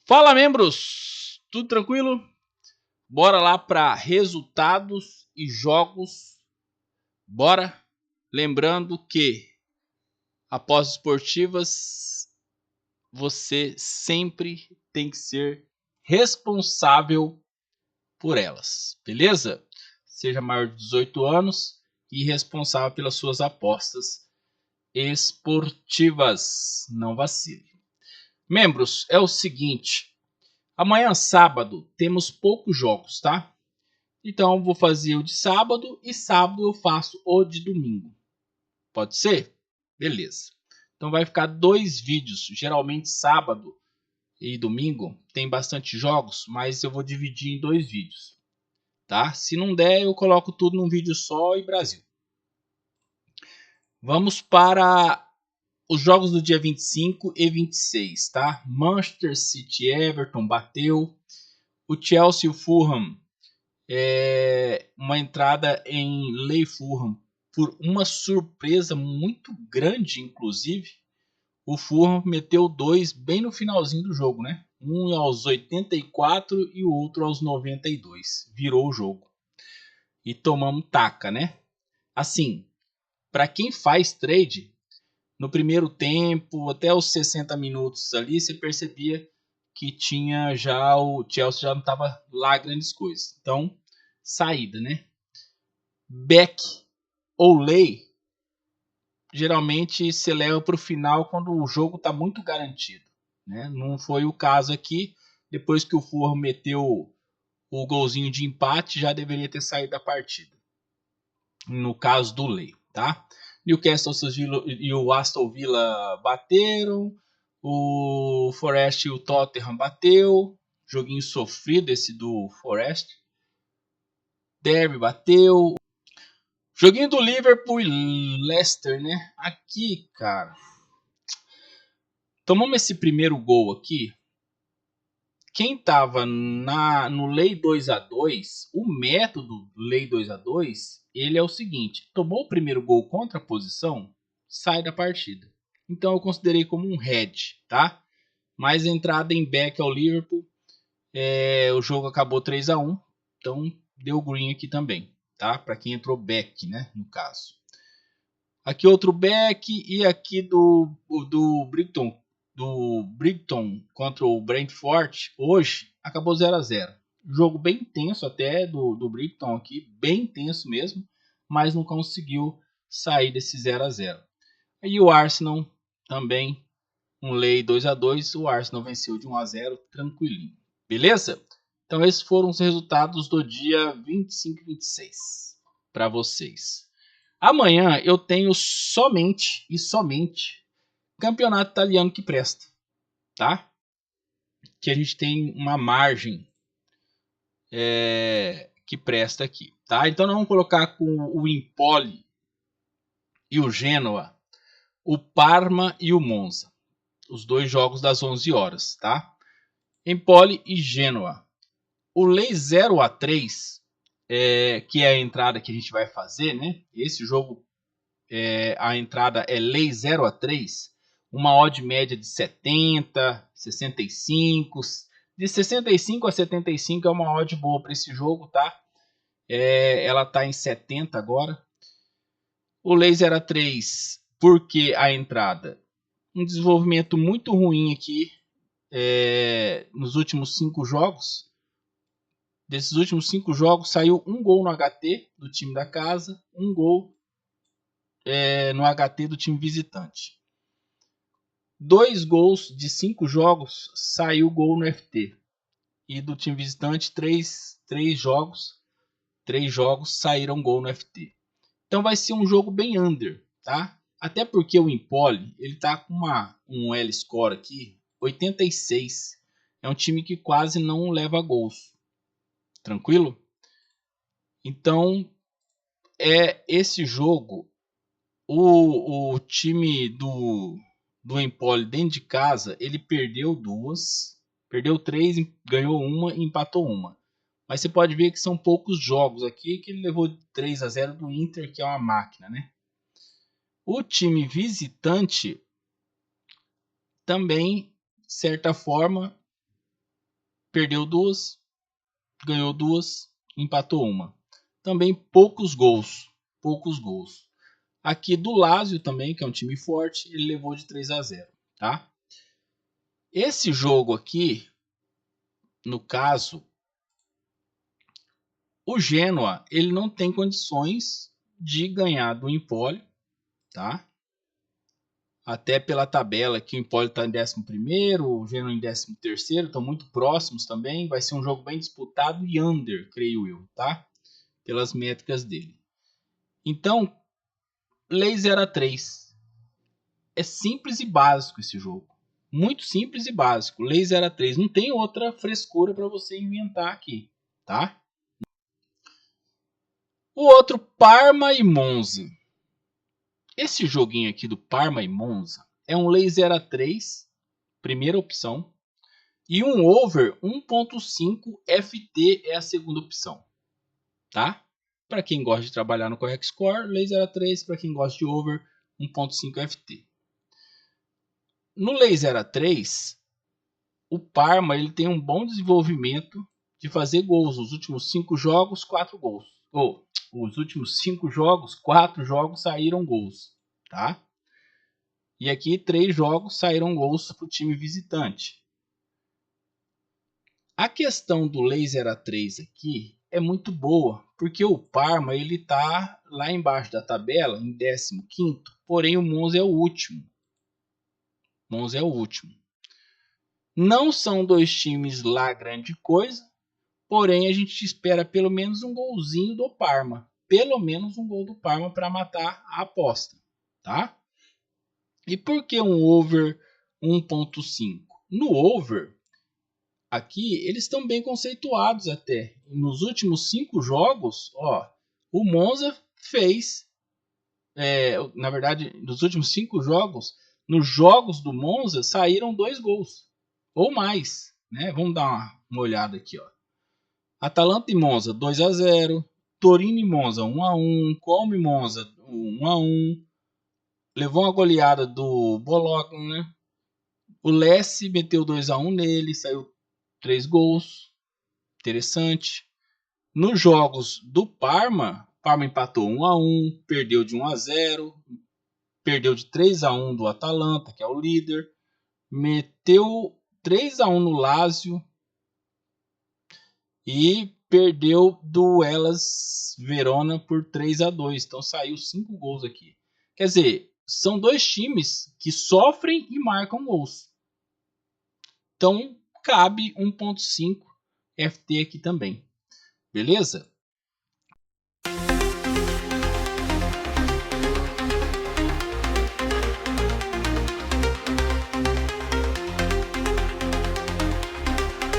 Fala, membros! Tudo tranquilo? Bora lá para resultados e jogos. Bora! Lembrando que após esportivas você sempre tem que ser responsável por elas, beleza? Seja maior de 18 anos e responsável pelas suas apostas esportivas. Não vacile. Membros, é o seguinte. Amanhã, sábado, temos poucos jogos, tá? Então, vou fazer o de sábado e sábado eu faço o de domingo. Pode ser? Beleza. Então, vai ficar 2 vídeos. Geralmente, sábado e domingo tem bastante jogos, mas eu vou dividir em 2 vídeos, tá? Se não der, eu coloco tudo num vídeo só e Brasil. Vamos para os jogos do dia 25 e 26, tá? Manchester City e Everton bateu. O Chelsea e o Fulham, uma entrada em Lei Fulham por uma surpresa muito grande, inclusive. O Fulham meteu 2 bem no finalzinho do jogo, né? Um aos 84 e o outro aos 92. Virou o jogo. E tomamos taca, né? Assim, para quem faz trade, no primeiro tempo, até os 60 minutos ali, você percebia que tinha já o Chelsea já não estava lá grandes coisas. Então, saída, né? Beck ou Lei, geralmente se leva para o final quando o jogo está muito garantido, né? Não foi o caso aqui. Depois que o Fulham meteu o golzinho de empate, já deveria ter saído da partida. No caso do Lei, tá? Newcastle e o Aston Villa bateram. O Forest e o Tottenham bateu. Joguinho sofrido esse do Forest. Derby bateu. Joguinho do Liverpool e Leicester, né? Aqui, cara. Tomamos esse primeiro gol aqui. Quem tava no Lei 2-2, o método Lei 2-2, ele é o seguinte. Tomou o primeiro gol contra a posição, sai da partida. Então eu considerei como um head, tá? Mas a entrada em back ao Liverpool, o jogo acabou 3-1. Então deu green aqui também, tá? Para quem entrou back, né? No caso. Aqui outro back e aqui do Brighton contra o Brentford hoje acabou 0-0. Jogo bem tenso até do Brighton aqui, bem tenso mesmo, mas não conseguiu sair desse 0-0. E o Arsenal também, um lei 2-2, o Arsenal venceu de 1-0 tranquilinho. Beleza? Então esses foram os resultados do dia 25 e 26 para vocês. Amanhã eu tenho somente campeonato italiano que presta, tá? Que a gente tem uma margem que presta aqui, tá? Então nós vamos colocar com o Empoli e o Genoa, o Parma e o Monza, os 2 jogos das 11 horas, tá? Empoli e Genoa. O Lei 0-3, que é a entrada que a gente vai fazer, né? Esse jogo, a entrada é Lei 0-3, uma odd média de 70, 65, de 65 a 75 é uma odd boa para esse jogo, tá? Ela tá em 70 agora. O Lei 0-3, porque a entrada, um desenvolvimento muito ruim aqui nos últimos 5 jogos. Desses últimos 5 jogos, saiu um gol no HT do time da casa, um gol no HT do time visitante. 2 gols de 5 jogos, saiu gol no FT. E do time visitante, 3 jogos saíram gol no FT. Então vai ser um jogo bem under, tá? Até porque o Empoli, ele tá com um L-score aqui, 86. É um time que quase não leva gols. Tranquilo? Então, esse jogo, o time do Empoli dentro de casa, ele perdeu 2, perdeu 3, ganhou 1 e empatou 1. Mas você pode ver que são poucos jogos aqui que ele levou 3-0 do Inter, que é uma máquina, né? O time visitante também, de certa forma, perdeu 2, ganhou 2, empatou 1. Também poucos gols. Aqui do Lazio também, que é um time forte, ele levou de 3-0, tá? Esse jogo aqui, no caso, o Genoa, ele não tem condições de ganhar do Empoli, tá? Até pela tabela que o Empoli está em 11º, o Genoa em 13º, estão muito próximos também. Vai ser um jogo bem disputado e under, creio eu, tá? Pelas métricas dele. Então, lei 0-3. É simples e básico esse jogo. Muito simples e básico. Lei 0-3. Não tem outra frescura para você inventar aqui, tá? O outro, Parma e Monza. Esse joguinho aqui do Parma e Monza é um lei 0-3, primeira opção. E um over 1.5 FT é a segunda opção, tá? Para quem gosta de trabalhar no Correct Score, lei 0-3. Para quem gosta de over 1.5 FT. No lei 0-3, o Parma ele tem um bom desenvolvimento de fazer gols. Os últimos 5 jogos, 4 gols. Os últimos 5 jogos, 4 jogos saíram gols, tá? E aqui 3 jogos saíram gols para o time visitante. A questão do lei 0-3 aqui é muito boa, porque o Parma ele está lá embaixo da tabela, em 15º, porém o Monza é o último. Não são dois times lá grande coisa, porém a gente espera pelo menos um golzinho do Parma. Pelo menos um gol do Parma para matar a aposta, tá? E por que um over 1.5? No over, aqui eles estão bem conceituados até. Nos últimos 5 jogos, ó, o Monza fez... na verdade, nos últimos 5 jogos, nos jogos do Monza saíram 2 gols. Ou mais, né? Vamos dar uma olhada aqui, ó. Atalanta e Monza 2-0, Torino e Monza 1-1, Como e Monza 1-1, levou uma goleada do Bologna, né? O Lecce meteu 2-1 nele, saiu 3 gols, interessante. Nos jogos do Parma, Parma empatou 1-1, perdeu de 1-0, perdeu de 3-1 do Atalanta, que é o líder, meteu 3-1 no Lazio e perdeu do Hellas Verona por 3-2. Então saiu 5 gols aqui. Quer dizer, são dois times que sofrem e marcam gols. Então cabe 1.5 FT aqui também. Beleza?